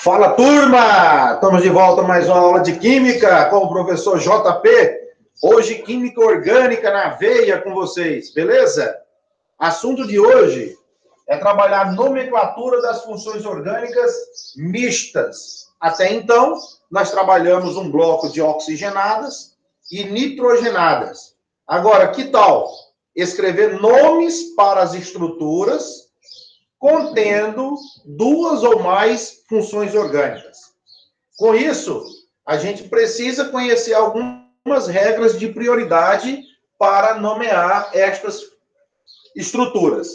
Fala, turma! Estamos de volta a mais uma aula de Química com o professor JP. Hoje, Química Orgânica na veia com vocês, beleza? Assunto de hoje é trabalhar a nomenclatura das funções orgânicas mistas. Até então, nós trabalhamos um bloco de oxigenadas e nitrogenadas. Agora, que tal escrever nomes para as estruturas contendo duas ou mais funções orgânicas? Com isso, a gente precisa conhecer algumas regras de prioridade para nomear estas estruturas.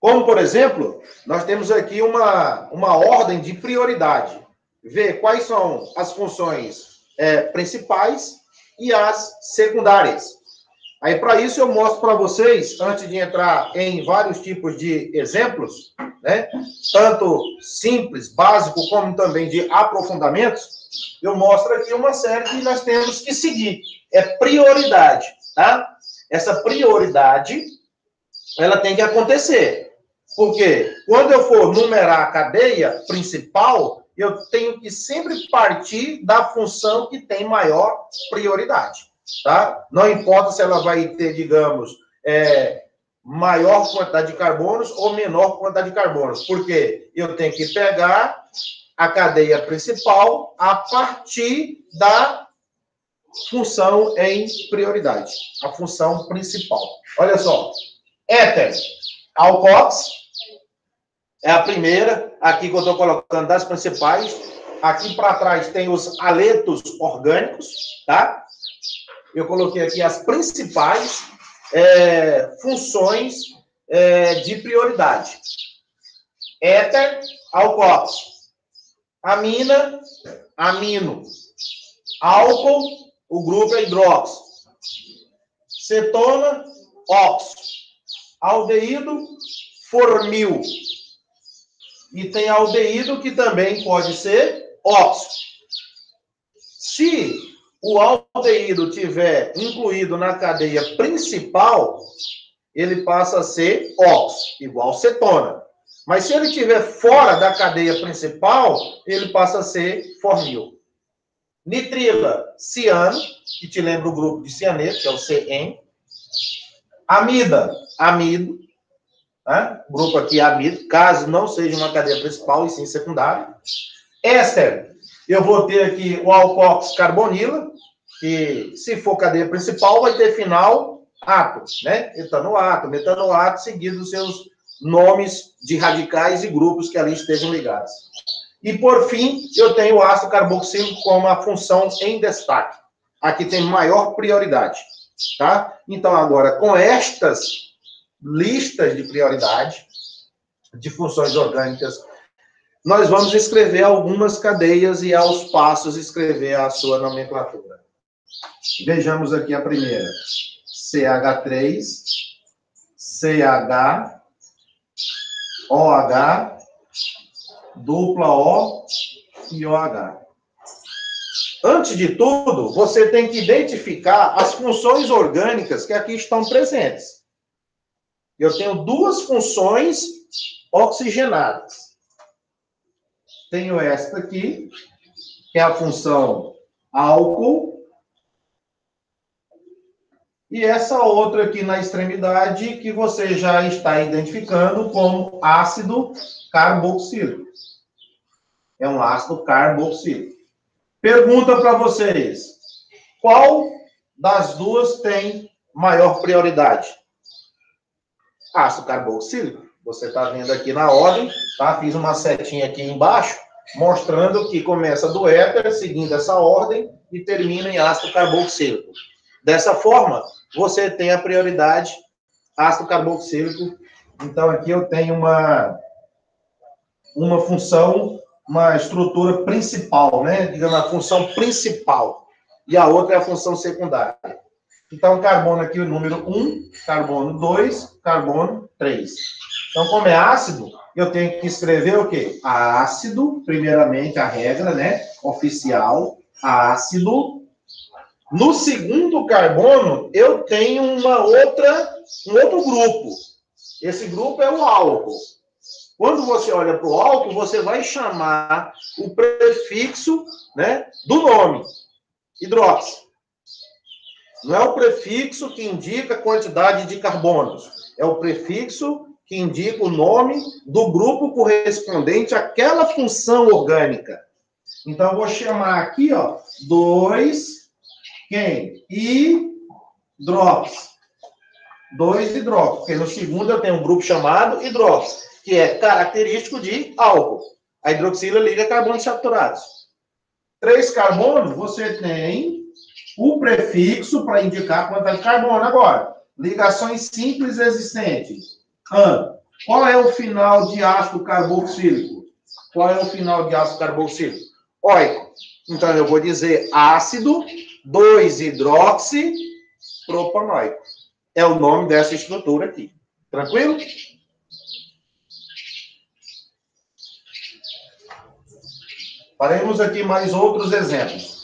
Como, por exemplo, nós temos aqui uma ordem de prioridade. Ver quais são as funções principais e as secundárias. Aí, para isso, eu mostro para vocês, antes de entrar em vários tipos de exemplos, né, tanto simples, básico, como também de aprofundamentos, eu mostro aqui uma série que nós temos que seguir. É prioridade, tá? Essa prioridade, ela tem que acontecer. Porque quando eu for numerar a cadeia principal, eu tenho que sempre partir da função que tem maior prioridade. Tá? Não importa se ela vai ter, digamos, maior quantidade de carbonos ou menor quantidade de carbonos, porque eu tenho que pegar a cadeia principal a partir da função em prioridade, a função principal. Olha só, éter, alcox, é a primeira, aqui que eu estou colocando das principais. Aqui para trás tem os aletos orgânicos, tá? Eu coloquei aqui as principais funções de prioridade. Éter, alcox. Amina, amino. Álcool, o grupo é hidróxido. Cetona, óxido. Aldeído, formil. E tem aldeído que também pode ser óxido. Se o aldeído tiver incluído na cadeia principal, ele passa a ser óxido, igual cetona. Mas se ele estiver fora da cadeia principal, ele passa a ser formil. Nitrila, ciano, que te lembra o grupo de cianeto, que é o CN. Amida, amido. Né? O grupo aqui é amido, caso não seja uma cadeia principal e sim secundária. Éster, eu vou ter aqui o alcox carbonila, que se for cadeia principal, vai ter final ato, né? Etanoato, metanoato, seguido dos seus nomes de radicais e grupos que ali estejam ligados. E, por fim, eu tenho o ácido carboxílico como a função em destaque. Aqui tem maior prioridade, tá? Então, agora, com estas listas de prioridade de funções orgânicas, nós vamos escrever algumas cadeias e, aos passos, escrever a sua nomenclatura. Vejamos aqui a primeira. CH3, CH, OH, dupla O e OH. Antes de tudo, você tem que identificar as funções orgânicas que aqui estão presentes. Eu tenho duas funções oxigenadas. Tenho esta aqui, que é a função álcool, e essa outra aqui na extremidade, que você já está identificando como ácido carboxílico. É um ácido carboxílico. Pergunta para vocês, qual das duas tem maior prioridade? Ácido carboxílico. Você está vendo aqui na ordem, tá? Fiz uma setinha aqui embaixo, mostrando que começa do éter, seguindo essa ordem, e termina em ácido carboxílico. Dessa forma, você tem a prioridade ácido carboxílico. Então, aqui eu tenho uma função, uma estrutura principal, né? Digamos, a função principal. E a outra é a função secundária. Então, carbono aqui, o número 1, carbono 2, carbono 3. Então, como é ácido, eu tenho que escrever o quê? Ácido, primeiramente, a regra, né? Oficial, ácido. No segundo carbono, eu tenho um outro grupo. Esse grupo é o álcool. Quando você olha para o álcool, você vai chamar o prefixo, né, do nome, hidróxido. Não é o prefixo que indica a quantidade de carbonos, é o prefixo que indica o nome do grupo correspondente àquela função orgânica. Então, eu vou chamar aqui, ó, 2, quem? Hidróxido. 2 hidróxido, porque no segundo eu tenho um grupo chamado hidróxido, que é característico de álcool. A hidroxila liga carbonos saturados. 3 carbonos, você tem o prefixo para indicar a quantidade de carbono. Agora, ligações simples existentes. Qual é o final de ácido carboxílico? Qual é o final de ácido carboxílico? Óico. Então, eu vou dizer ácido 2-hidroxipropanoico. É o nome dessa estrutura aqui. Tranquilo? Faremos aqui mais outros exemplos.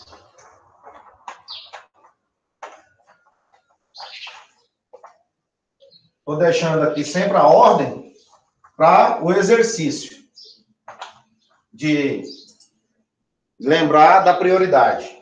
Estou deixando aqui sempre a ordem para o exercício de lembrar da prioridade.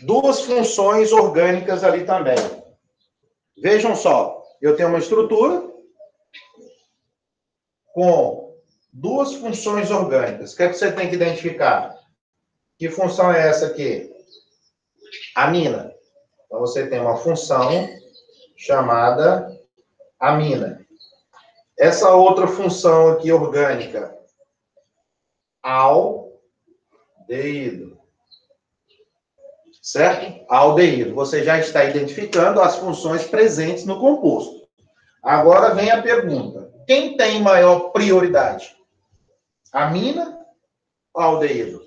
Duas funções orgânicas ali também. Vejam só, eu tenho uma estrutura com duas funções orgânicas. O que é que você tem que identificar? Que função é essa aqui? Amina. Então, você tem uma função chamada amina. Essa outra função aqui orgânica, aldeído. Certo? Aldeído. Você já está identificando as funções presentes no composto. Agora vem a pergunta. Quem tem maior prioridade? Amina ou aldeído?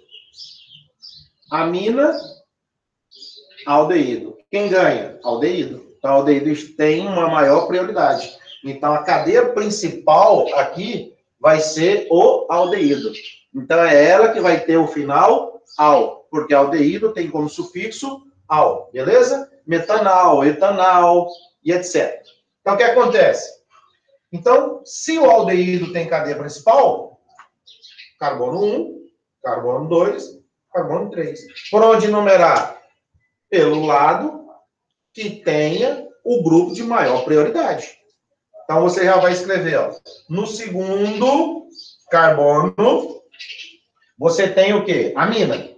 Amina, aldeído. Quem ganha? Aldeído. Então, aldeído tem uma maior prioridade. Então, a cadeia principal aqui vai ser o aldeído. Então, é ela que vai ter o final al, porque aldeído tem como sufixo al, beleza? Metanal, etanal e etc. Então, o que acontece? Então, se o aldeído tem cadeia principal, carbono 1, carbono 2, carbono 3. Por onde numerar? Pelo lado que tenha o grupo de maior prioridade. Então, você já vai escrever, ó, no segundo carbono, você tem o quê? Amina.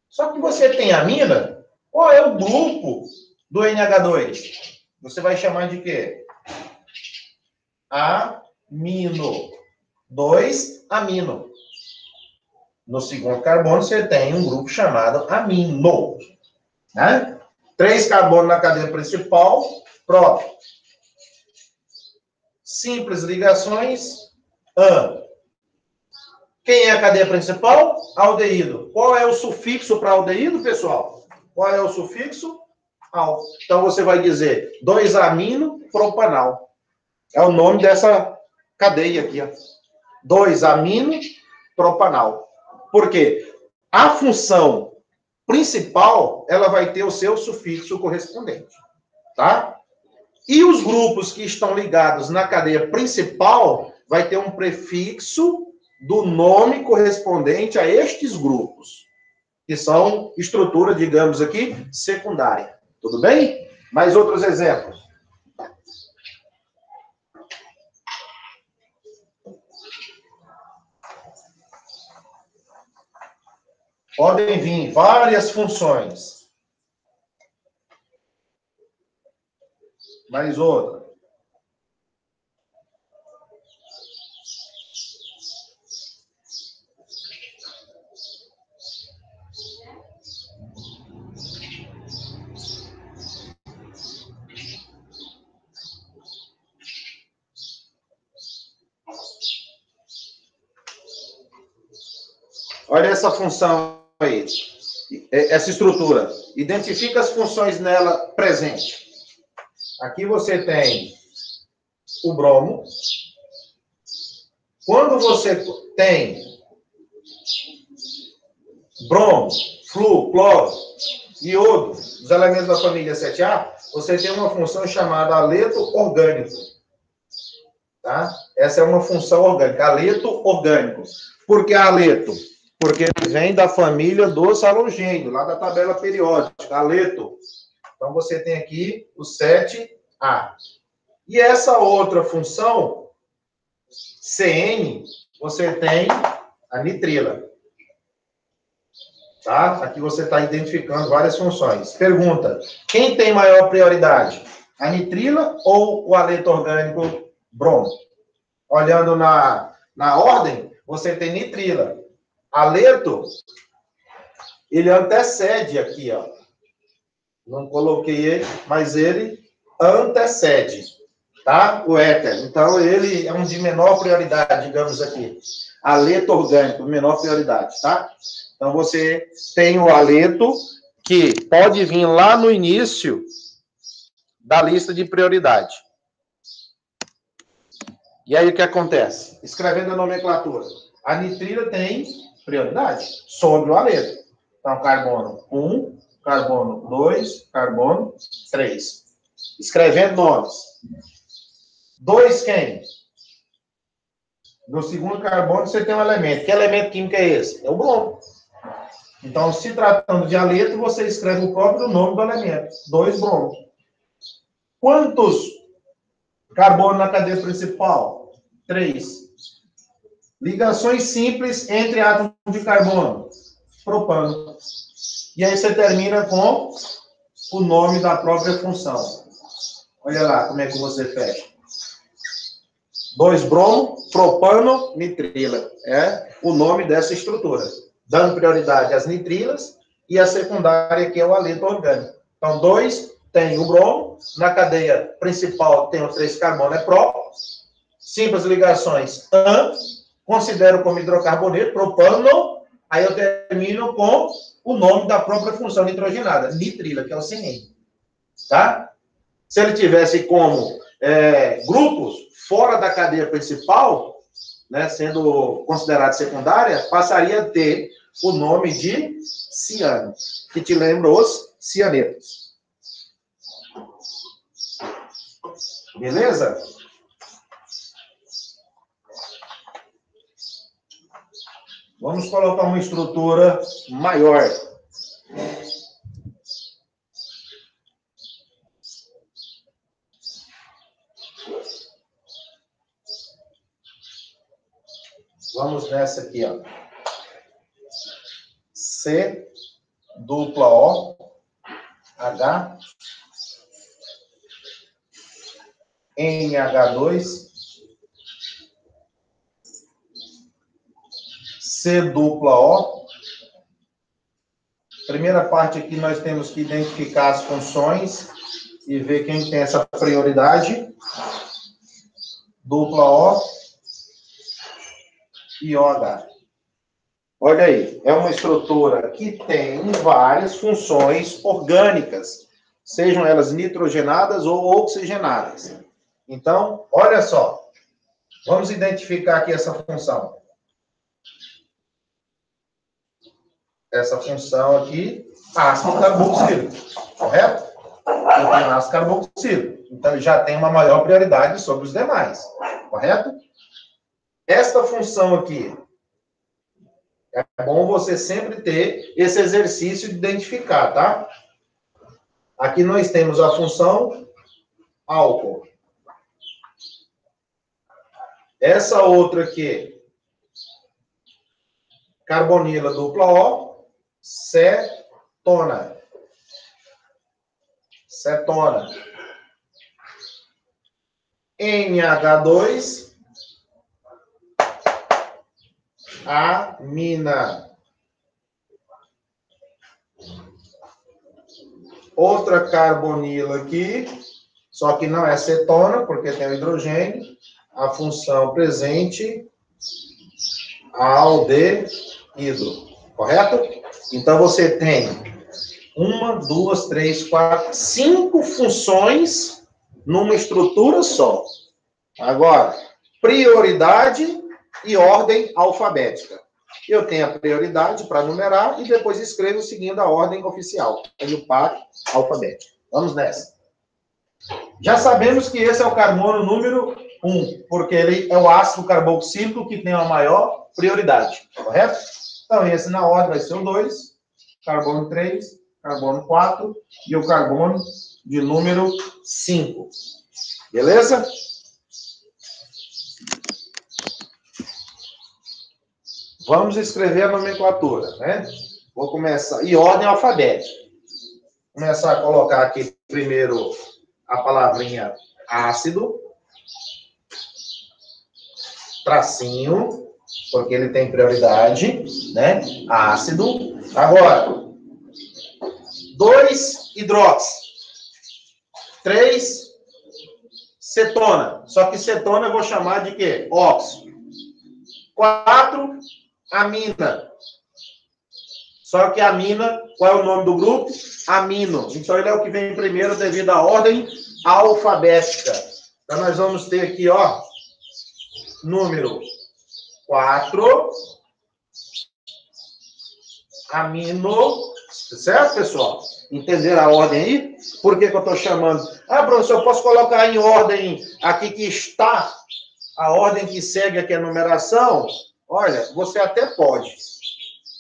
Só que você tem amina, qual é o grupo do NH2? Você vai chamar de quê? Amino. 2 amino. No segundo carbono, você tem um grupo chamado amino. Né? 3 carbonos na cadeia principal, pronto. Simples ligações, Quem é a cadeia principal? Aldeído. Qual é o sufixo para aldeído, pessoal? Qual é o sufixo? Al. Então, você vai dizer 2-amino propanal. É o nome dessa cadeia aqui, ó. 2-amino propanal. Por quê? A função principal, ela vai ter o seu sufixo correspondente, tá? E os grupos que estão ligados na cadeia principal vai ter um prefixo do nome correspondente a estes grupos, que são estrutura, digamos aqui, secundária. Tudo bem? Mais outros exemplos. Podem vir várias funções. Mais outra. Olha essa função aí, essa estrutura. Identifica as funções nela presente. Aqui você tem o bromo. Quando você tem bromo, flúor, cloro, iodo, os elementos da família 7A, você tem uma função chamada aleto orgânico. Tá? Essa é uma função orgânica, aleto orgânico. Por que aleto? Porque ele vem da família dos halogênios, lá da tabela periódica, aleto. Então, você tem aqui o 7A. E essa outra função, CN, você tem a nitrila. Tá? Aqui você está identificando várias funções. Pergunta, quem tem maior prioridade? A nitrila ou o aleto orgânico bromo? Olhando na ordem, você tem nitrila. Aleto, ele antecede aqui, ó. Não coloquei ele, mas ele antecede, tá? O éter. Então, ele é um de menor prioridade, digamos aqui. Aleto orgânico, menor prioridade, tá? Então, você tem o aleto, que pode vir lá no início da lista de prioridade. E aí, o que acontece? Escrevendo a nomenclatura. A nitrila tem prioridade sobre o aleto. Então, carbono 1, carbono 2, carbono 3. Escrevendo nomes. 2 quem? No segundo carbono, você tem um elemento. Que elemento químico é esse? É o bromo. Então, se tratando de aleto, você escreve o próprio nome do elemento. 2 bromo. Quantos carbono na cadeia principal? 3. Ligações simples entre átomos de carbono. Propano. E aí você termina com o nome da própria função. Olha lá como é que você fecha. 2 bromo, propano, nitrila. É o nome dessa estrutura. Dando prioridade às nitrilas e a secundária, que é o aleto orgânico. Então, 2 tem o bromo. Na cadeia principal tem o 3 carbono, é pró. Simples ligações, an. Considero como hidrocarboneto, propano. Aí eu termino com o nome da própria função nitrogenada, nitrila, que é o CN. Tá? Se ele tivesse como grupos fora da cadeia principal, né, sendo considerado secundária, passaria a ter o nome de ciano, que te lembra os cianetos. Beleza? Vamos colocar uma estrutura maior. Vamos nessa aqui, ó. C dupla O H NH2 C dupla O. Primeira parte aqui nós temos que identificar as funções e ver quem tem essa prioridade. Dupla O e OH. Olha aí, é uma estrutura que tem várias funções orgânicas, sejam elas nitrogenadas ou oxigenadas. Então, olha só, vamos identificar aqui essa função. Essa função aqui, ácido carboxílico, correto? Eu tenho ácido carboxílico, então já tem uma maior prioridade sobre os demais, correto? Esta função aqui, é bom você sempre ter esse exercício de identificar, tá? Aqui nós temos a função álcool. Essa outra aqui, carbonila dupla O, cetona. Cetona. NH2, amina. Outra carbonila aqui, só que não é cetona, porque tem o hidrogênio. A função presente, aldeído, correto? Então, você tem 1, 2, 3, 4, 5 funções numa estrutura só. Agora, prioridade e ordem alfabética. Eu tenho a prioridade para numerar e depois escrevo seguindo a ordem oficial. Aí o par alfabético. Vamos nessa. Já sabemos que esse é o carbono número 1, porque ele é o ácido carboxílico que tem a maior prioridade, correto? Então, esse na ordem vai ser o 2, carbono 3, carbono 4 e o carbono de número 5. Beleza? Vamos escrever a nomenclatura, né? Vou começar. E ordem alfabética. Vou começar a colocar aqui primeiro a palavrinha ácido. Tracinho, porque ele tem prioridade, né? Ácido. Agora, 2 hidróxido. 3 cetona. Só que cetona eu vou chamar de quê? Óxido. 4 amina. Só que amina, qual é o nome do grupo? Amino. Então, ele é o que vem primeiro devido à ordem alfabética. Então, nós vamos ter aqui, ó, número 4, amino, certo, pessoal? Entenderam a ordem aí? Por que que eu estou chamando? Ah, professor, eu posso colocar em ordem aqui que está, a ordem que segue aqui a numeração? Olha, você até pode.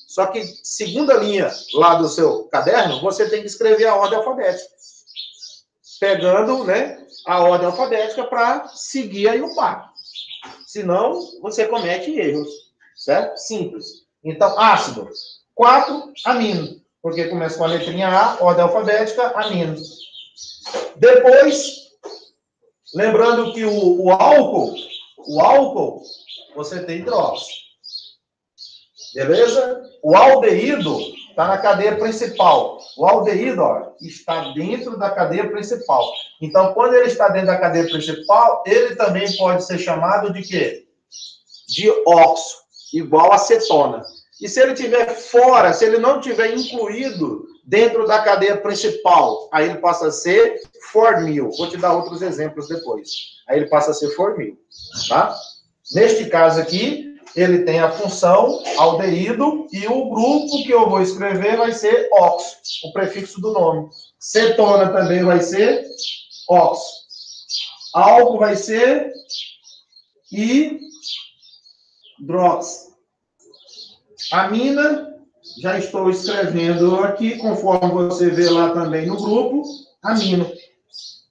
Só que, segunda linha lá do seu caderno, você tem que escrever a ordem alfabética. Pegando, né, a ordem alfabética para seguir aí o par. Senão, você comete erros, certo? Simples. Então, ácido. 4, amino. Porque começa com a letrinha A, ordem alfabética, amino. Depois, lembrando que o álcool, você tem hidróxido. Beleza? O aldeído está na cadeia principal. O aldeído, ó, está dentro da cadeia principal. Então, quando ele está dentro da cadeia principal, ele também pode ser chamado de quê? De óxido, igual a cetona. E se ele estiver fora, se ele não estiver incluído dentro da cadeia principal, aí ele passa a ser formil. Vou te dar outros exemplos depois. Aí ele passa a ser formil, tá? Neste caso aqui, ele tem a função aldeído e o grupo que eu vou escrever vai ser óxido, o prefixo do nome. Cetona também vai ser óxido. Álcool vai ser hidróxido. Amina, já estou escrevendo aqui, conforme você vê lá também no grupo, amino.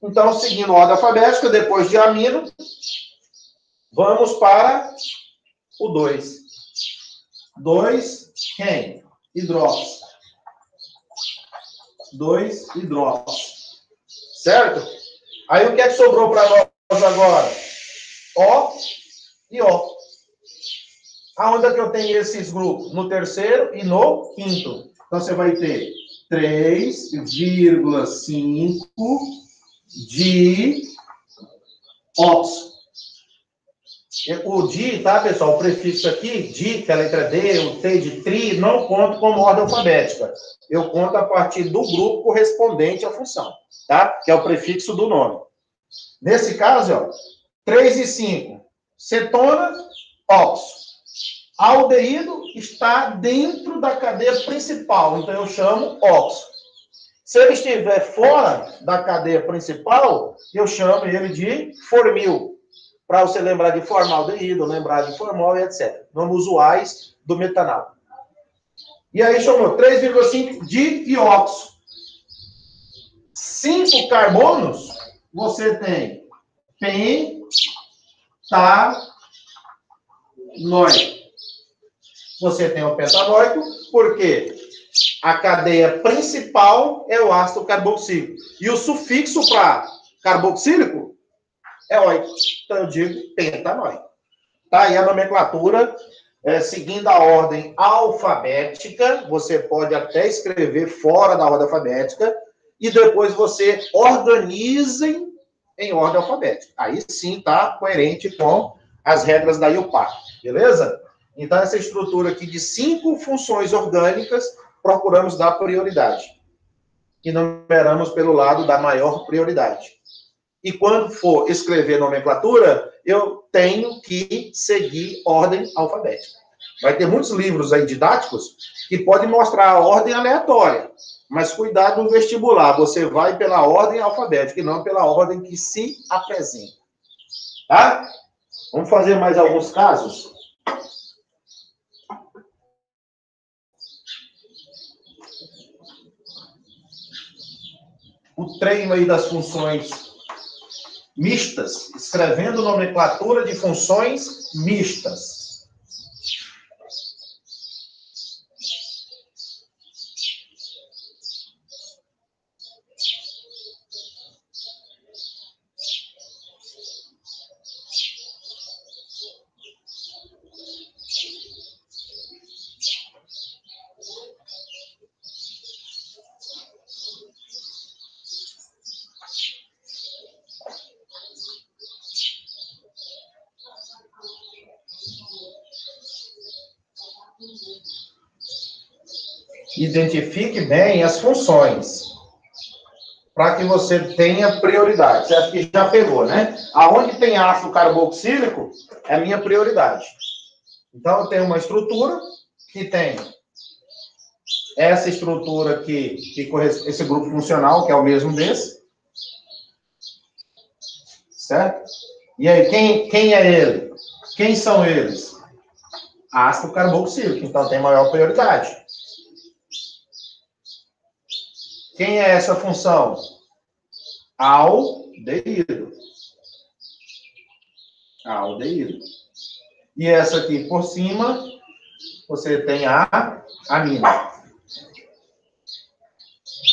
Então, seguindo a ordem alfabética, depois de amino, vamos para o 2. 2, quem? Hidróxido. 2, hidróxido. Certo? Aí o que é que sobrou para nós agora? O e O. Aonde é que eu tenho esses grupos? No terceiro e no quinto. Então, você vai ter 3,5 de óxido. O di, tá, pessoal? O prefixo aqui, di, que é a letra D, o T de tri, não conto como ordem alfabética. Eu conto a partir do grupo correspondente à função, tá? Que é o prefixo do nome. Nesse caso, ó, 3 e 5, cetona, óxido. Aldeído está dentro da cadeia principal, então eu chamo óxido. Se ele estiver fora da cadeia principal, eu chamo ele de formil. Para você lembrar de formaldeído, lembrar de formol e etc. Nomes usuais do metanal. E aí chamou 3,5 de dióxido. 5 carbonos, você tem pentanóico. Você tem o pentanóico, porque a cadeia principal é o ácido carboxílico. E o sufixo para carboxílico é óico. Então, eu digo pentanóico. Tá aí a nomenclatura, seguindo a ordem alfabética. Você pode até escrever fora da ordem alfabética. E depois você organiza em ordem alfabética. Aí sim está coerente com as regras da IUPAC. Beleza? Então, essa estrutura aqui de 5 funções orgânicas, procuramos dar prioridade. E numeramos pelo lado da maior prioridade. e quando for escrever nomenclatura, eu tenho que seguir ordem alfabética. Vai ter muitos livros aí didáticos que podem mostrar a ordem aleatória, mas cuidado no vestibular, você vai pela ordem alfabética e não pela ordem que se apresenta. Tá? Vamos fazer mais alguns casos? O treino aí das funções mistas, escrevendo nomenclatura de funções mistas. Identifique bem as funções, para que você tenha prioridade. Você acha que já pegou, né? Aonde tem ácido carboxílico, é a minha prioridade. Então, eu tenho uma estrutura que tem essa estrutura aqui, esse grupo funcional, que é o mesmo desse. Certo? E aí, quem é ele? Quem são eles? Ácido carboxílico, então tem maior prioridade. Quem é essa função? Aldeído. Aldeído. E essa aqui por cima, você tem a amina.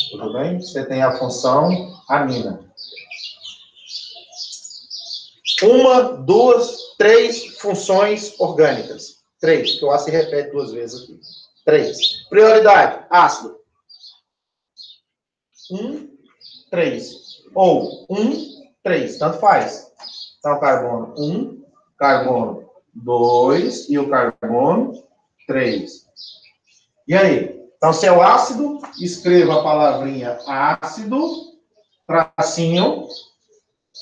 Tudo bem? Você tem a função amina. Uma, duas, três funções orgânicas. Três, que o A se repete duas vezes aqui. Três. Prioridade, ácido. 1, 3. Ou 1, 3. Tanto faz. Então, carbono 1, carbono 2 e o carbono 3. E aí? Então, se é o ácido, escreva a palavrinha ácido, tracinho.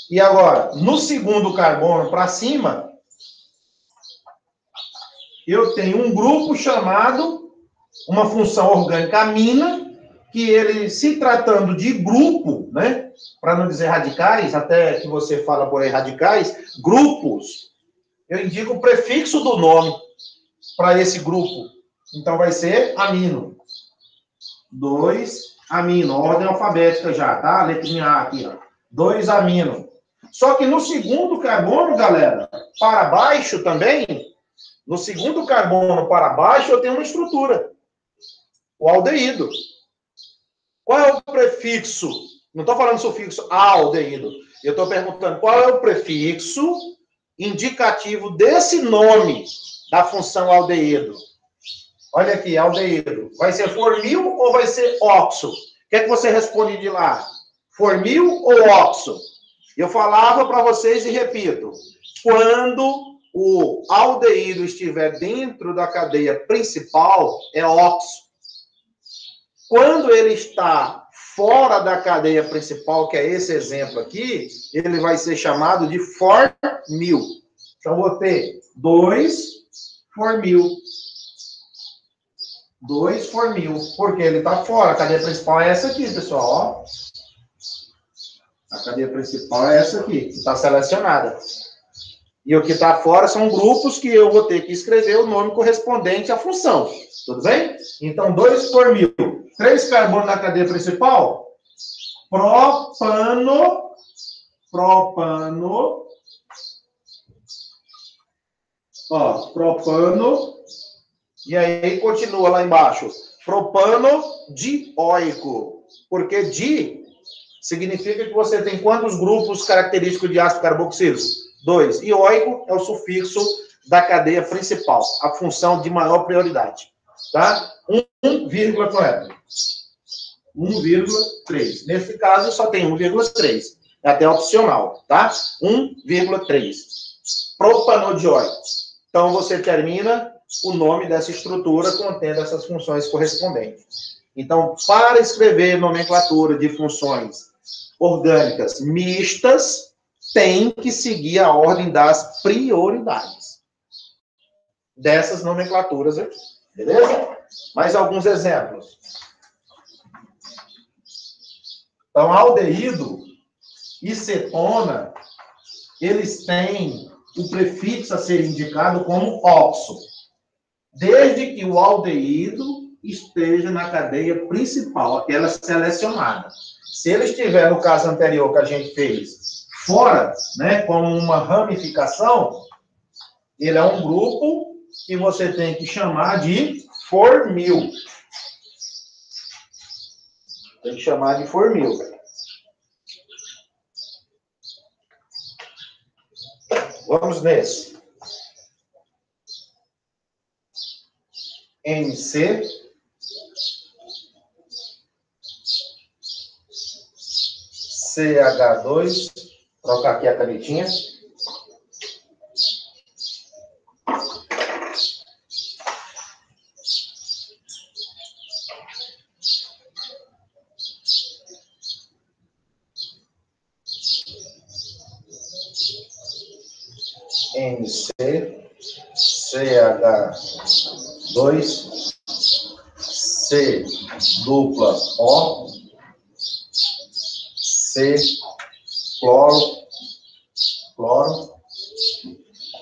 E agora, no segundo carbono para cima, eu tenho um grupo chamado, uma função orgânica amina, que ele, se tratando de grupo, né, para não dizer radicais, até que você fala por aí radicais, grupos, eu indico o prefixo do nome para esse grupo. Então, vai ser amino. 2 amino, ordem alfabética já, tá? Letrinha A aqui, ó. 2 amino. Só que no segundo carbono, galera, para baixo também, no segundo carbono para baixo, eu tenho uma estrutura. O aldeído. Qual é o prefixo? Não estou falando sufixo aldeído. Eu estou perguntando qual é o prefixo indicativo desse nome da função aldeído. Olha aqui, aldeído. Vai ser formil ou vai ser oxo? O que é que você responde de lá? Formil ou oxo? Eu falava para vocês e repito. Quando o aldeído estiver dentro da cadeia principal, é oxo. Quando ele está fora da cadeia principal, que é esse exemplo aqui, ele vai ser chamado de formil. Então, vou ter 2 formil. 2 formil. Porque ele está fora. A cadeia principal é essa aqui, pessoal. Ó. A cadeia principal é essa aqui, que está selecionada. E o que está fora são grupos que eu vou ter que escrever o nome correspondente à função. Tudo bem? Então, 2 formil. 3 carbonos na cadeia principal. Propano. Ó, propano. E aí continua lá embaixo. Propano dioico. Porque di significa que você tem quantos grupos característicos de ácido carboxílico? 2. E oico é o sufixo da cadeia principal. A função de maior prioridade. Tá? 1,3. Nesse caso, só tem 1,3. É até opcional, tá? 1,3. Propanodioico. Então, você termina o nome dessa estrutura contendo essas funções correspondentes. Então, para escrever nomenclatura de funções orgânicas mistas têm que seguir a ordem das prioridades dessas nomenclaturas aqui. Beleza? Mais alguns exemplos. Então, aldeído e cetona, eles têm o prefixo a ser indicado como oxo, desde que o aldeído esteja na cadeia principal, aquela selecionada. Se ele estiver no caso anterior que a gente fez fora, né, como uma ramificação, ele é um grupo que você tem que chamar de formil. Tem que chamar de formil. Vamos nesse. NC. CH2. Trocar aqui a canetinha. NC, CH2, C dupla O, C cloro,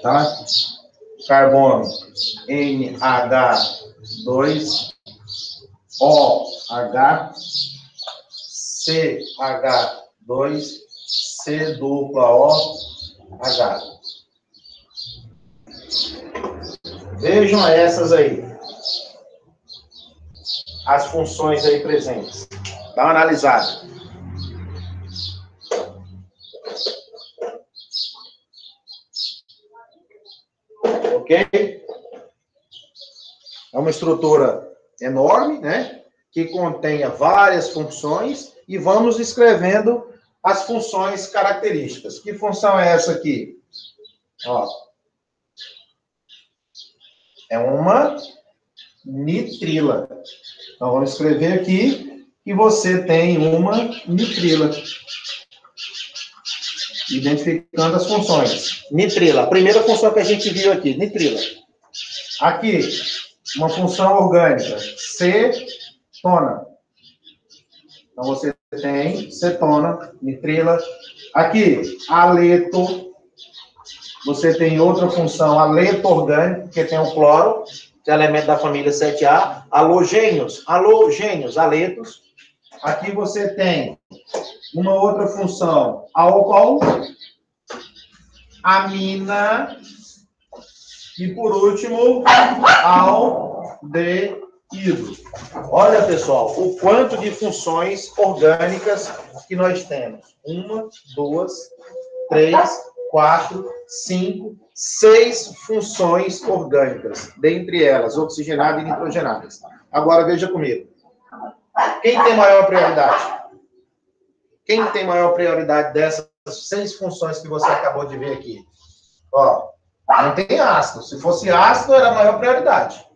tá? Carbono, NH2, OH, CH2, C dupla OH. Vejam essas aí. As funções aí presentes. Dá uma analisada. Ok? É uma estrutura enorme, né? Que contenha várias funções e vamos escrevendo as funções características. Que função é essa aqui? Ó. É uma nitrila. Então, vamos escrever aqui que você tem uma nitrila. Identificando as funções. Nitrila. A primeira função que a gente viu aqui, nitrila. Aqui, uma função orgânica. Cetona. Então, você tem cetona, nitrila. Aqui, aleto. Você tem outra função, aleto orgânico, que tem o cloro, que é elemento da família 7A. Halogênios, aletos. Aqui você tem uma outra função, álcool, amina, e por último, aldeído. Olha, pessoal, o quanto de funções orgânicas que nós temos. 1, 2, 3, 4, 5, 6 funções orgânicas. Dentre elas, oxigenadas e nitrogenadas. Agora, veja comigo. Quem tem maior prioridade? Quem tem maior prioridade dessas 6 funções que você acabou de ver aqui? Ó, não tem ácido. Se fosse ácido, era a maior prioridade.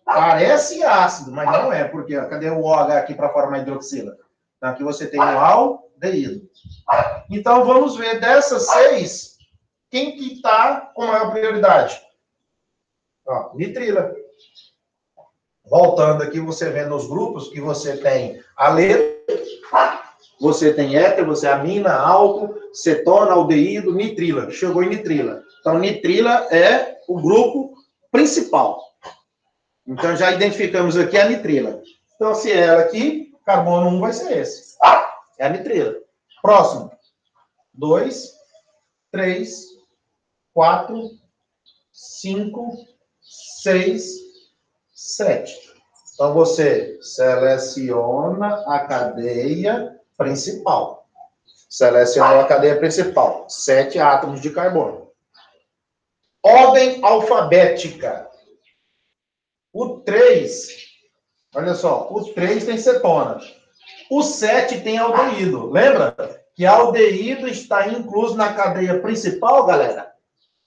Parece ácido, mas não é, porque ó, cadê o OH aqui para formar hidroxila? Então, aqui você tem o aldeído. Então, vamos ver dessas 6, quem que está com maior prioridade? Ó, nitrila. Voltando aqui, você vê nos grupos que você tem aleto, você tem éter, você amina, álcool, cetona, aldeído, nitrila. Chegou em nitrila. Então, nitrila é o grupo principal. Então, já identificamos aqui a nitrila. Então, se é ela aqui, carbono 1 vai ser esse. É a nitrila. Próximo. 2, 3, 4, 5, 6, 7. Então, você seleciona a cadeia principal. Selecionou a cadeia principal. 7 átomos de carbono. Ordem alfabética. O 3, olha só, o 3 tem cetona. O 7 tem aldeído. Lembra que aldeído está incluso na cadeia principal, galera?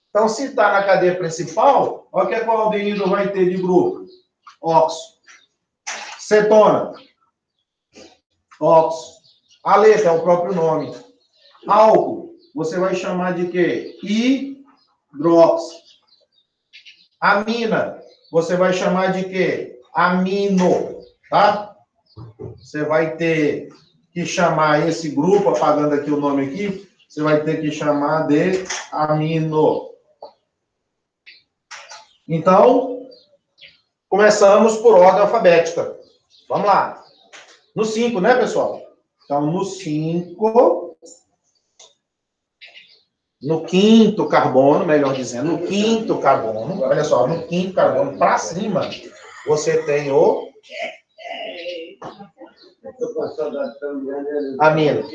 Então, se está na cadeia principal, olha o que é que o aldeído vai ter de grupo. Óxido. Cetona. Óxido. A letra é o próprio nome. Álcool, você vai chamar de quê? Hidrox. Amina, você vai chamar de quê? Amino, tá? Você vai ter que chamar esse grupo, apagando aqui o nome aqui, você vai ter que chamar de amino. Então, começamos por ordem alfabética. Vamos lá. No 5, né, pessoal? Então, no 5, no quinto carbono, melhor dizendo, no quinto carbono, olha só, no quinto carbono, para cima, você tem o amino.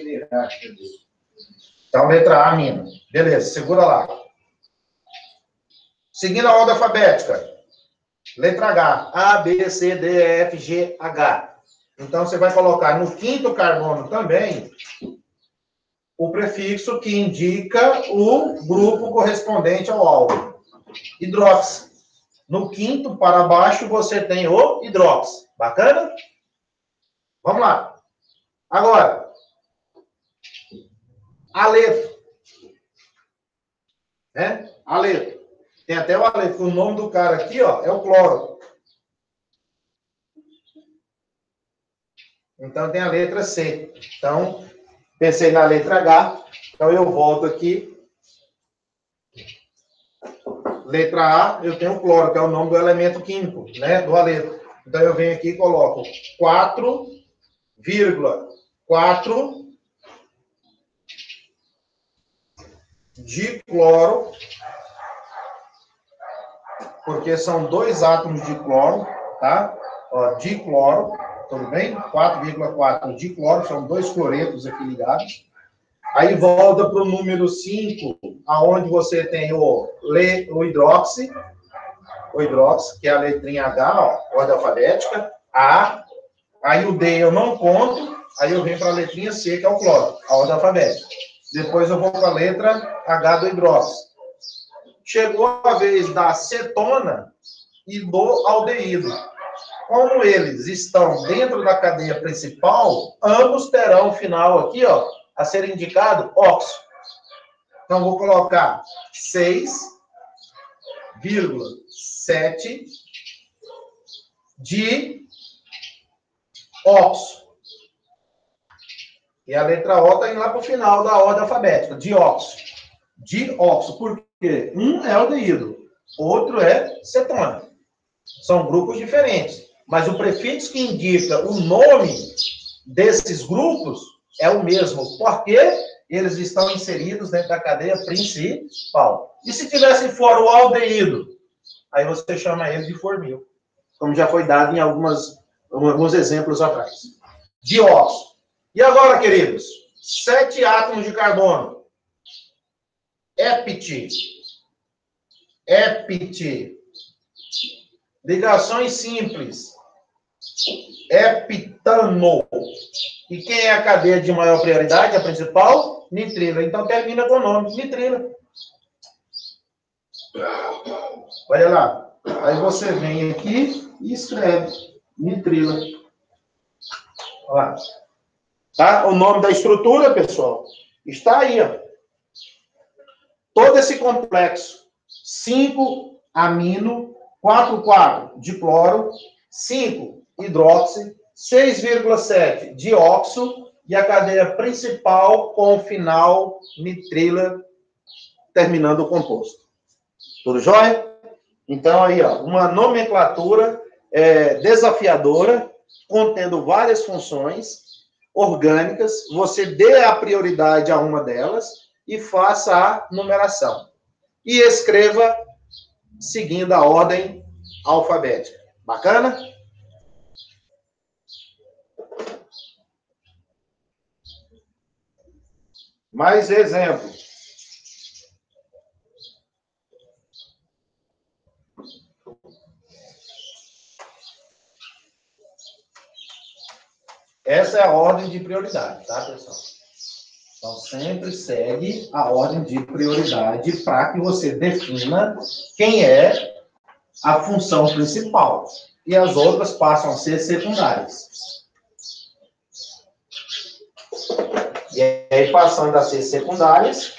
Então, letra A, amino. Beleza, segura lá. Seguindo a ordem alfabética. Letra H. A, B, C, D, E, F, G, H. Então, você vai colocar no quinto carbono também o prefixo que indica o grupo correspondente ao álcool. Hidrox. No quinto para baixo, você tem o hidrox. Bacana? Vamos lá. Agora, aleto. Né? Aleto. Tem até o aleto. O nome do cara aqui, ó, é o cloro. Então, tem a letra C. Então, pensei na letra H. Então, eu volto aqui. Letra A, eu tenho o cloro, que é o nome do elemento químico, né? Do aleto. Então, eu venho aqui e coloco 4,4 de cloro, porque são 2 átomos de cloro, tá? Ó, de cloro, tudo bem? 4,4 de cloro, são 2 cloretos aqui ligados. Aí volta para o número 5, aonde você tem o hidroxi, que é a letrinha H, ó, ordem alfabética, A. Aí o D eu não conto, aí eu venho para a letrinha C, que é o cloro, a ordem alfabética. Depois eu vou para a letra H do hidróxido. Chegou a vez da cetona e do aldeído. Como eles estão dentro da cadeia principal, ambos terão o final aqui, ó, a ser indicado óxido. Então, vou colocar 6,7 de óxido. E a letra O está indo lá para o final da ordem alfabética, dióxido. Dióxido, por quê? Um é aldeído, outro é cetona. São grupos diferentes. Mas o prefixo que indica o nome desses grupos é o mesmo, porque eles estão inseridos dentro da cadeia principal. E se tivesse fora o aldeído? Aí você chama ele de formil, como já foi dado em alguns exemplos atrás. Dióxido. E agora, queridos, 7 átomos de carbono. Epite. Ligações simples. Heptano. E quem é a cadeia de maior prioridade, a principal? Nitrila. Então, termina com o nome, nitrila. Olha lá. Aí você vem aqui e escreve nitrila. Olha lá. Tá? O nome da estrutura, pessoal, está aí, ó. Todo esse complexo. 5 amino, 4,4 de cloro, 5 hidróxido, 6,7 dióxido e a cadeia principal com o final nitrila, terminando o composto. Tudo jóia? Então, aí, ó, uma nomenclatura desafiadora, contendo várias funções orgânicas. Você dê a prioridade a uma delas e faça a numeração. E escreva seguindo a ordem alfabética. Bacana? Mais exemplo. Essa é a ordem de prioridade, tá, pessoal? Então, sempre segue a ordem de prioridade para que você defina quem é a função principal. E as outras passam a ser secundárias. E aí, passando a ser secundárias,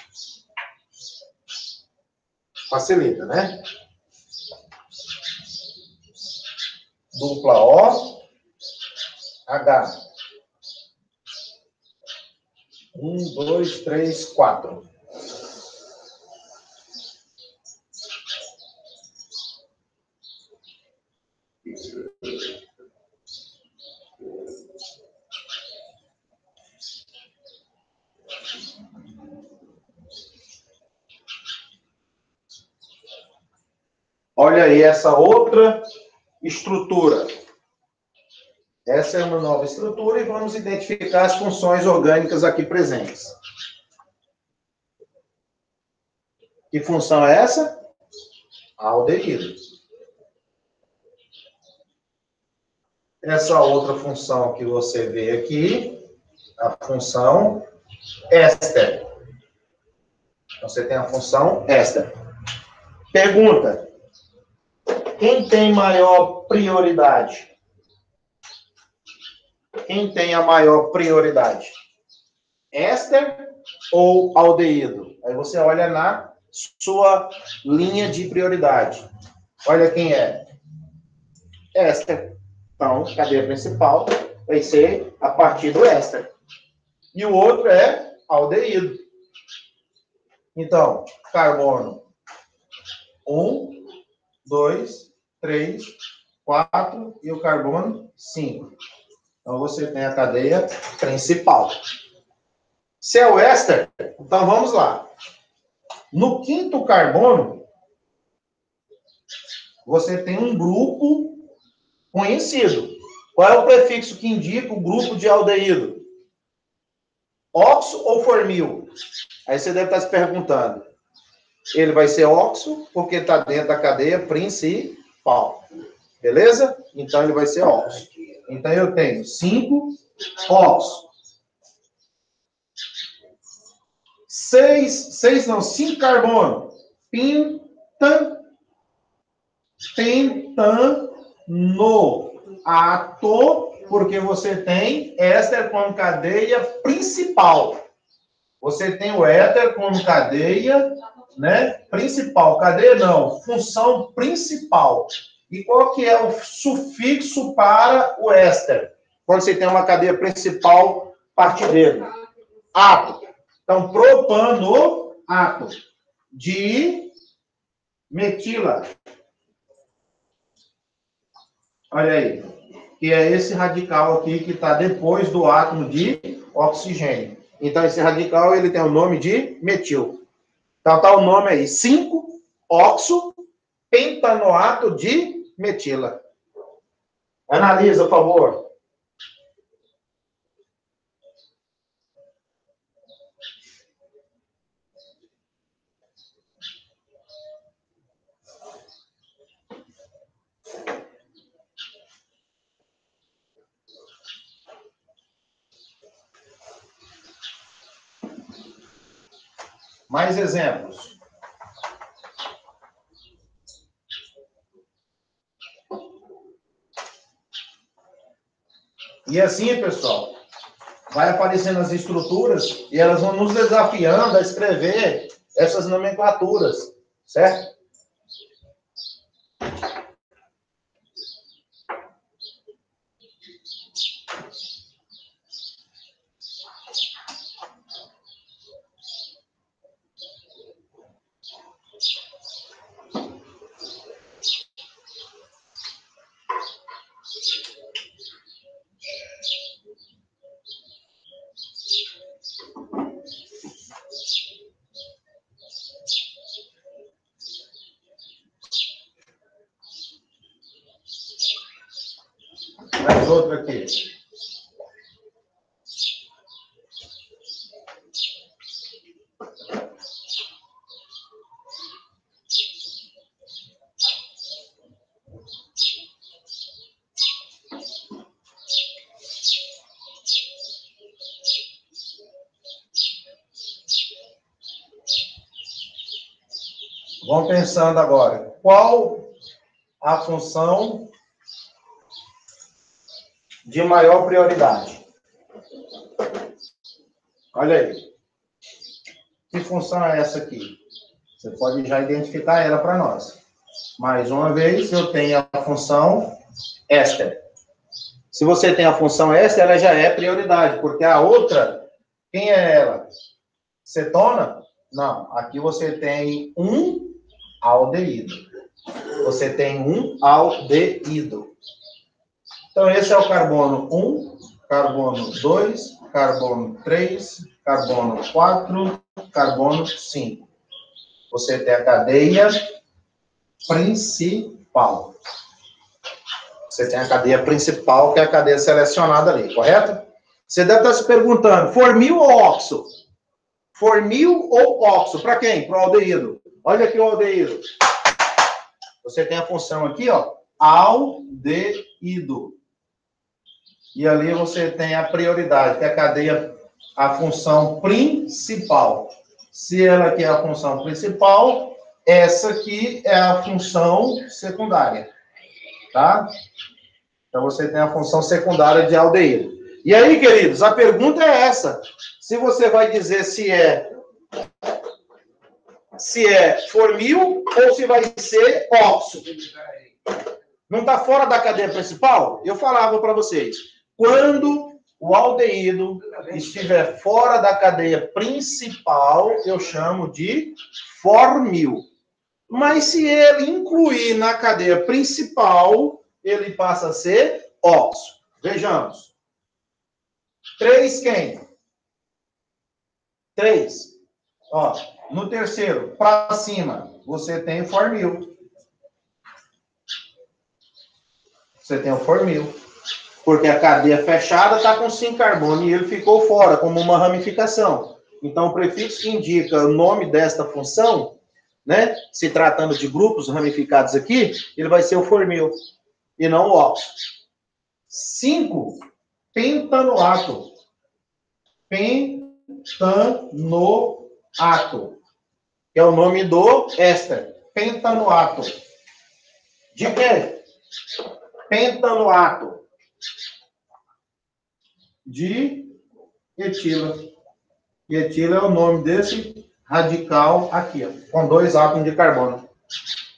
facilita, né? Dupla O, H. 1, 2, 3, 4. Olha aí essa outra estrutura. Essa é uma nova estrutura e vamos identificar as funções orgânicas aqui presentes. Que função é essa? Aldeído. Essa outra função que você vê aqui, a função éster. Você tem a função éster. Pergunta: quem tem maior prioridade? Quem tem a maior prioridade? Éster ou aldeído? Aí você olha na sua linha de prioridade. Olha quem é. Éster. Então, a cadeia principal vai ser a partir do éster. E o outro é aldeído. Então, carbono 1, 2, 3, 4 e o carbono 5. Então, você tem a cadeia principal. Se é o éster, então vamos lá. No quinto carbono, você tem um grupo conhecido. Qual é o prefixo que indica o grupo de aldeído? Oxo ou formil? Aí você deve estar se perguntando. Ele vai ser oxo, porque está dentro da cadeia principal. Beleza? Então, ele vai ser oxo. Então, eu tenho 5 oxo. 5 carbono. Pentanoato, porque você tem éster como cadeia principal. Você tem o éter como cadeia, né, principal. Cadeia não, função principal. E qual que é o sufixo para o éster? Quando você tem uma cadeia principal, parte dele. Ato. Então, propanoato. De metila. Olha aí. Que é esse radical aqui que está depois do átomo de oxigênio. Então, esse radical ele tem o nome de metil. Então, está o nome aí. 5-oxo-pentanoato de metila. Analisa, por favor. Mais exemplos. E assim, pessoal, vai aparecendo as estruturas e elas vão nos desafiando a escrever essas nomenclaturas, certo? Mais outra aqui. Vamos pensando agora. Qual a função de maior prioridade? Olha aí. Que função é essa aqui? Você pode já identificar ela para nós. Mais uma vez, eu tenho a função éster. Se você tem a função éster, ela já é prioridade, porque a outra, quem é ela? Cetona? Não. Aqui você tem um aldeído. Você tem um aldeído. Então, esse é o carbono 1, carbono 2, carbono 3, carbono 4, carbono 5. Você tem a cadeia principal. Você tem a cadeia principal, que é a cadeia selecionada ali, correto? Você deve estar se perguntando, formil ou óxido? Formil ou óxido? Para quem? Para o aldeído. Olha aqui o aldeído. Você tem a função aqui, ó, aldeído. E ali você tem a prioridade, que é a cadeia, a função principal. Se ela aqui é a função principal, essa aqui é a função secundária. Tá? Então, você tem a função secundária de aldeído. E aí, queridos, a pergunta é essa. Se você vai dizer se é formil ou se vai ser óxido. Não está fora da cadeia principal? Eu falava para vocês. Quando o aldeído estiver fora da cadeia principal, eu chamo de formil. Mas se ele incluir na cadeia principal, ele passa a ser óxido. Vejamos. 3 quem? 3. Ó, no terceiro, para cima, você tem o formil. Você tem o formil. Porque a cadeia fechada está com 5 carbono e ele ficou fora, como uma ramificação. Então, o prefixo que indica o nome desta função, né, se tratando de grupos ramificados aqui, ele vai ser o formil e não o óxido. 5, pentanoato. Pentanoato, que é o nome do éster. Pentanoato. De quê? Pentanoato. De etila. E etila é o nome desse radical aqui, ó, com 2 átomos de carbono.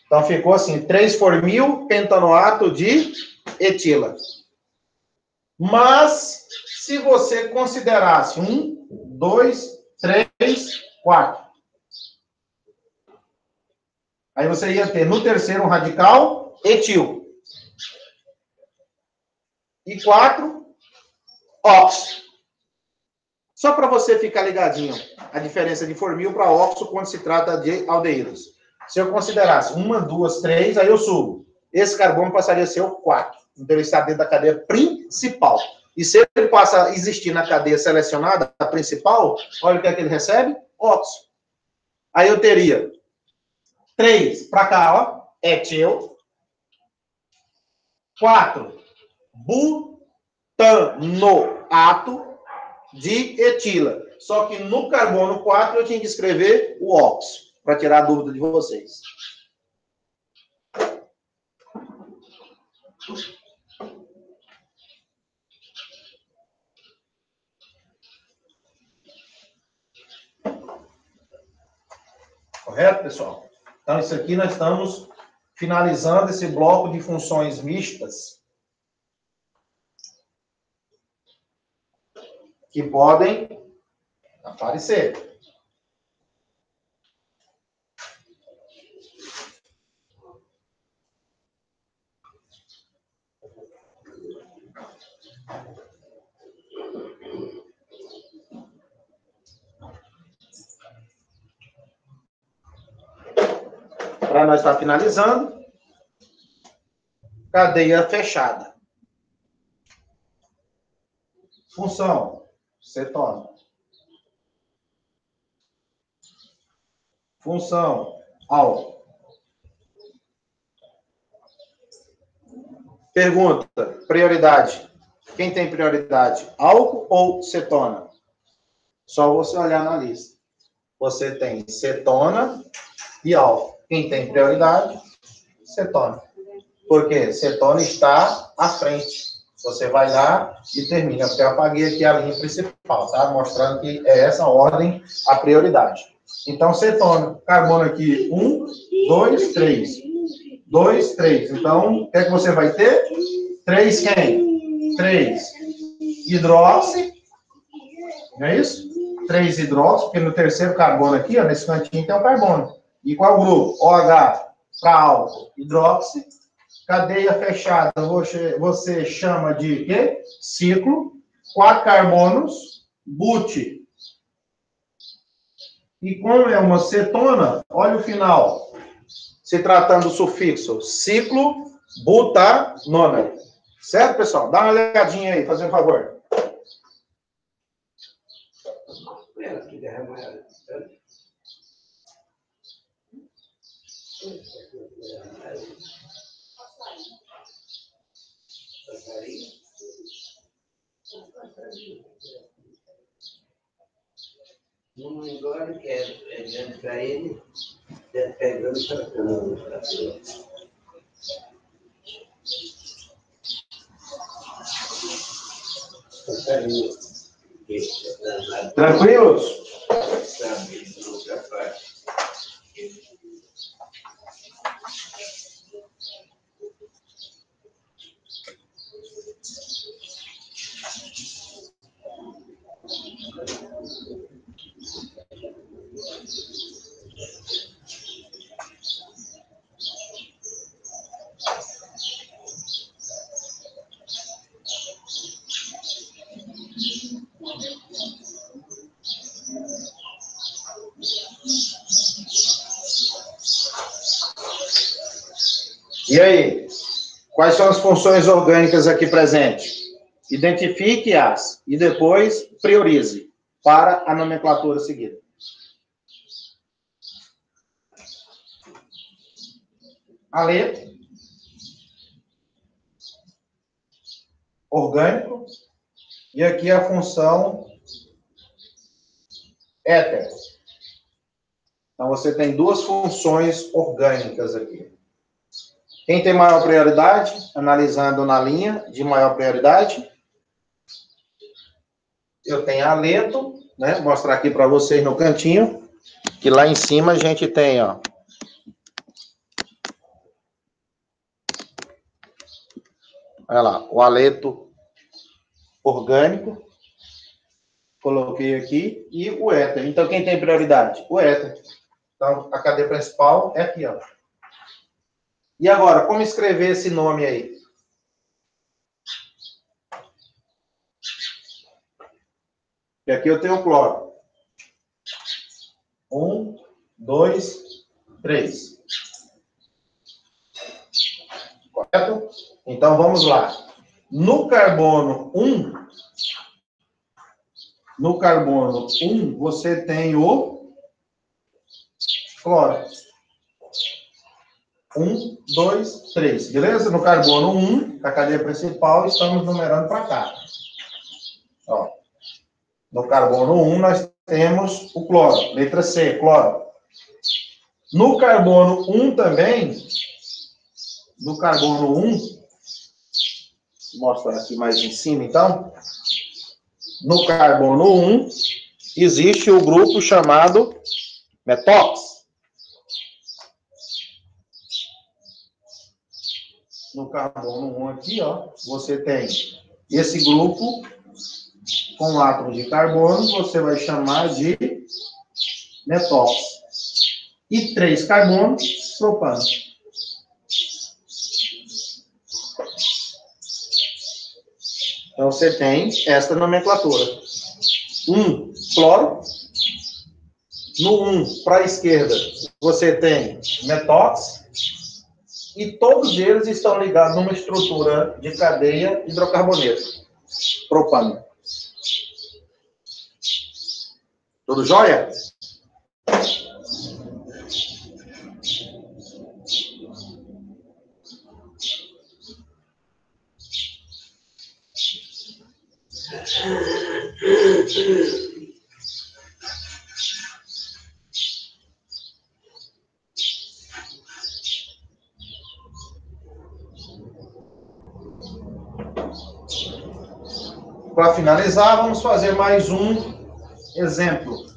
Então, ficou assim, 3 formil, pentanoato de etila. Mas, se você considerasse 1, 2, 3, 4. Aí você ia ter no terceiro um radical etil. E 4, óxido. Só para você ficar ligadinho, a diferença de formil para óxido quando se trata de aldeídos. Se eu considerasse 1, 2, 3, aí eu subo. Esse carbono passaria a ser o 4. Então, ele está dentro da cadeia principal. E se ele passa a existir na cadeia selecionada, a principal, olha o que é que ele recebe? Óxido. Aí eu teria 3 para cá, ó, etil. 4, butanoato de etila. Só que no carbono 4 eu tinha que escrever o óxido, para tirar a dúvida de vocês. Correto, pessoal? Então, isso aqui nós estamos finalizando esse bloco de funções mistas que podem aparecer. Para nós estar finalizando, cadeia fechada. Função, cetona. Função, álcool. Pergunta, prioridade. Quem tem prioridade, álcool ou cetona? Só você olhar na lista. Você tem cetona e álcool. Quem tem prioridade, cetona. Porque cetona está à frente. Você vai lá e termina. Porque eu apaguei aqui a linha principal. principal, tá? Mostrando que é essa ordem a prioridade. Então, cetona, carbono aqui, 1, 2, 3. 2, 3. Então, o que é que você vai ter? 3 quem? 3 hidróxido. Não é isso? 3 hidróxido, porque no terceiro carbono aqui, ó, nesse cantinho tem um carbono. E qual grupo? OH para álcool, hidróxido. Cadeia fechada, você chama de quê? Ciclo. 4 carbonos, but. E como é uma cetona, olha o final. Se tratando do sufixo ciclo, butanona. Certo, pessoal? Dá uma olhadinha aí, fazendo um favor. Não engole, que é grande para ele, é grande para a Tranquilos? E aí? Quais são as funções orgânicas aqui presentes? Identifique-as e depois priorize para a nomenclatura seguida. Aleto, orgânico, e aqui a função éter. Então, você tem duas funções orgânicas aqui. Quem tem maior prioridade? Analisando na linha de maior prioridade. Eu tenho aleto, né? Vou mostrar aqui para vocês no cantinho, que lá em cima a gente tem, ó. Olha lá, o aleto orgânico. Coloquei aqui. E o éter. Então, quem tem prioridade? O éter. Então, a cadeia principal é aqui, ó. E agora, como escrever esse nome aí? E aqui eu tenho o cloro. 1, 2, 3. Correto? Então, vamos lá. No carbono 1, você tem o cloro. 1, 2, 3. Beleza? No carbono 1, a cadeia principal, estamos numerando para cá. Ó. No carbono 1, nós temos o cloro. Letra C, cloro. No carbono 1 também, no carbono 1, vou mostrar aqui mais em cima, então. No carbono 1, existe o grupo chamado metóx. No carbono 1 aqui, ó, você tem esse grupo com átomos de carbono, você vai chamar de metóx. E 3 carbonos, propano. Então, você tem esta nomenclatura. 1, cloro. No 1, para a esquerda, você tem metóx. E todos eles estão ligados numa estrutura de cadeia hidrocarboneto. Propano. Tudo jóia? para finalizar, vamos fazer mais um exemplo.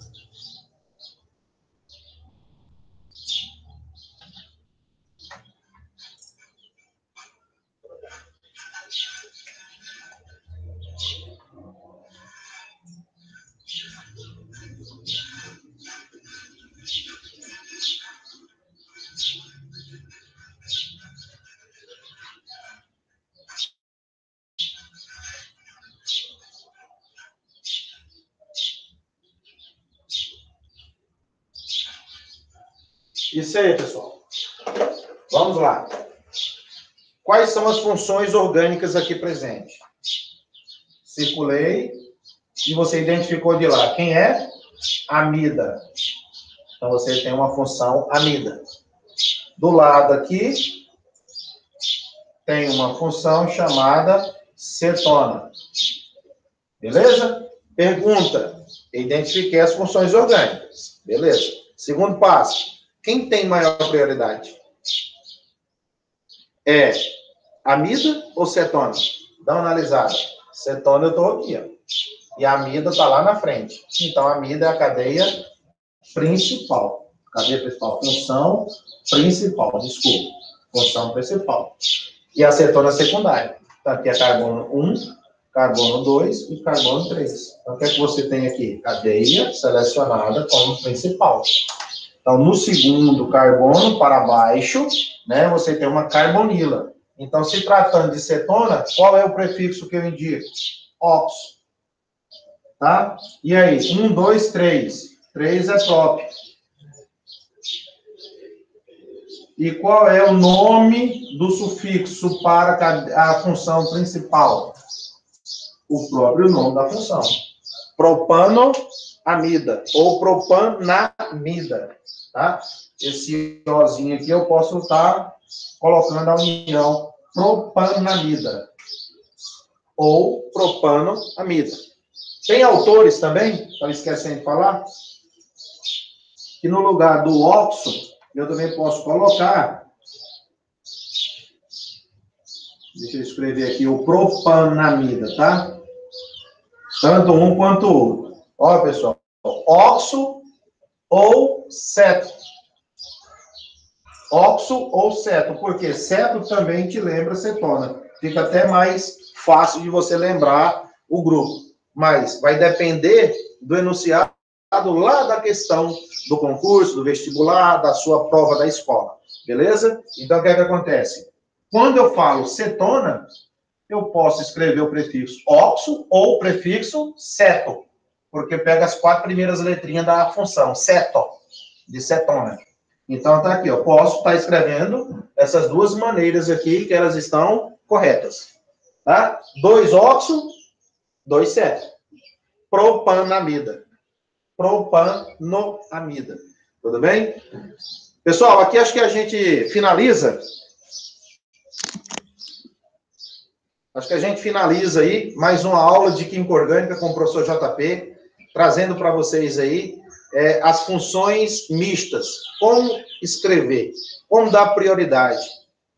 Isso aí, pessoal. Vamos lá. Quais são as funções orgânicas aqui presentes? Circulei e você identificou de lá. Quem é? Amida. Então, você tem uma função amida. Do lado aqui, tem uma função chamada cetona. Beleza? Pergunta. Identifiquei as funções orgânicas. Beleza. Segundo passo. Quem tem maior prioridade? É amida ou cetona? Dá uma analisada. Cetona eu estou aqui, ó. E a amida está lá na frente. Então, a amida é a cadeia principal. Cadeia principal. Função principal. Desculpa. Função principal. E a cetona secundária. Então, aqui é carbono 1, carbono 2 e carbono 3. Então, o que é que você tem aqui? Cadeia selecionada como principal. Então, no segundo carbono para baixo, né, você tem uma carbonila. Então, se tratando de cetona, qual é o prefixo que eu indico? Oxo. Tá? E aí? 1, 2, 3. 3 é próprio. E qual é o nome do sufixo para a função principal? O próprio nome da função. Propanoamida ou propanamida. Tá? Esse ozinho aqui eu posso estar colocando a união propanamida ou propanoamida. Tem autores também, para esquecer de falar, que no lugar do oxo, eu também posso colocar, deixa eu escrever aqui, o propanamida, tá? Tanto um quanto o outro. Olha, pessoal, oxo ou ceto. Oxo ou ceto, porque ceto também te lembra cetona. Fica até mais fácil de você lembrar o grupo. Mas vai depender do enunciado lá da questão do concurso, do vestibular, da sua prova da escola. Beleza? Então, o que é que acontece? Quando eu falo cetona, eu posso escrever o prefixo oxo ou o prefixo ceto, porque pega as 4 primeiras letrinhas da função, ceto, de cetona. Então, tá aqui, eu posso estar escrevendo essas duas maneiras aqui, que elas estão corretas. Tá? 2 oxo, 2 ceto. Propanamida. Propanoamida. Tudo bem? Pessoal, aqui acho que a gente finaliza. Acho que a gente finaliza aí mais uma aula de Química Orgânica com o professor JP, trazendo para vocês aí as funções mistas. Como escrever, como dar prioridade,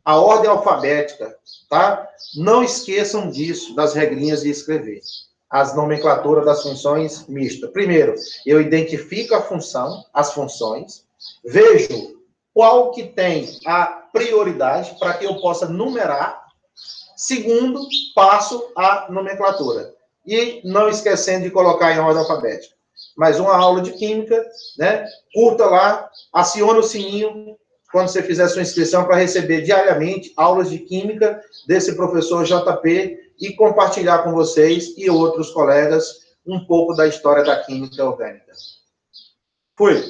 a ordem alfabética, tá? Não esqueçam disso, das regrinhas de escrever. As nomenclaturas das funções mistas. Primeiro, eu identifico a função, as funções, vejo qual que tem a prioridade para que eu possa numerar. Segundo, passo a nomenclatura. E não esquecendo de colocar em ordem alfabética. Mais uma aula de química, né? Curta lá, aciona o sininho quando você fizer sua inscrição para receber diariamente aulas de química desse professor JP e compartilhar com vocês e outros colegas um pouco da história da química orgânica. Fui!